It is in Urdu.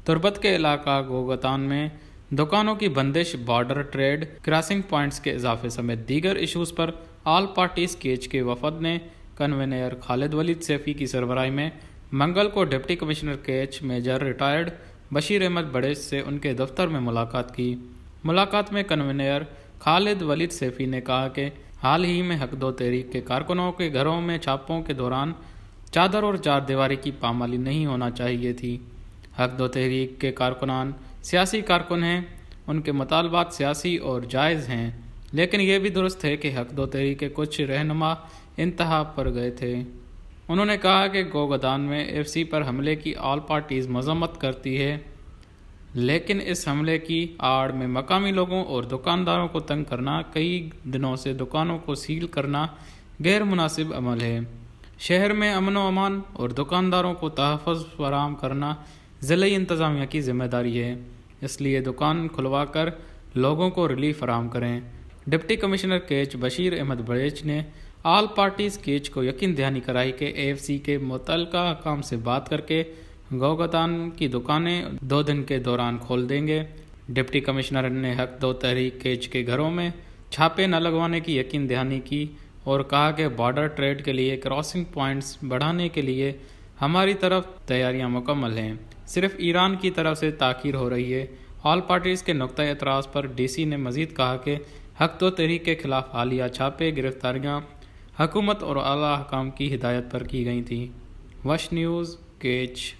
تربت کے علاقہ گوگتان میں دکانوں کی بندش، بارڈر ٹریڈ، کراسنگ پوائنٹس کے اضافے سمیت دیگر ایشوز پر آل پارٹیز کیچ کے وفد نے کنوینر خالد ولید سیفی کی سربراہی میں منگل کو deputy commissioner Kech major retired Bashir Ahmed Barech سے ان کے دفتر میں ملاقات کی۔ ملاقات میں کنوینر خالد ولید سیفی نے کہا کہ حال ہی میں حق دو تحریک کے کارکنوں کے گھروں میں چھاپوں کے دوران چادر اور چار دیواری کی پامالی نہیں ہونا چاہیے تھی۔ حق دو تحریک کے کارکنان سیاسی کارکن ہیں، ان کے مطالبات سیاسی اور جائز ہیں، لیکن یہ بھی درست ہے کہ حق دو تحریک کے کچھ رہنما انتہا پر گئے تھے۔ انہوں نے کہا کہ گوگتان میں ایف سی پر حملے کی آل پارٹیز مذمت کرتی ہے، لیکن اس حملے کی آڑ میں مقامی لوگوں اور دکانداروں کو تنگ کرنا، کئی دنوں سے دکانوں کو سیل کرنا غیر مناسب عمل ہے۔ شہر میں امن و امان اور دکانداروں کو تحفظ فراہم کرنا ضلعی انتظامیہ کی ذمہ داری ہے، اس لیے دکان کھلوا کر لوگوں کو ریلیف فراہم کریں۔ ڈپٹی کمشنر کیچ بشیر احمد بڑیچ نے آل پارٹیز کیچ کو یقین دہانی کرائی کہ اے ایف سی کے متعلقہ حکام سے بات کر کے گوگتان کی دکانیں 2 دن کے دوران کھول دیں گے۔ ڈپٹی کمشنر نے حق دو تحریک کیچ کے گھروں میں چھاپے نہ لگوانے کی یقین دہانی کی اور کہا کہ بارڈر ٹریڈ کے لیے کراسنگ پوائنٹس بڑھانے کے لیے ہماری طرف تیاریاں مکمل ہیں، صرف ایران کی طرف سے تاخیر ہو رہی ہے۔ آل پارٹیز کے نقطۂ اعتراض پر ڈی سی نے مزید کہا کہ حق دو تحریک کے خلاف حالیہ چھاپے گرفتاریاں حکومت اور اعلیٰ حکام کی ہدایت پر کی گئی تھیں۔ وش نیوز، کیچ۔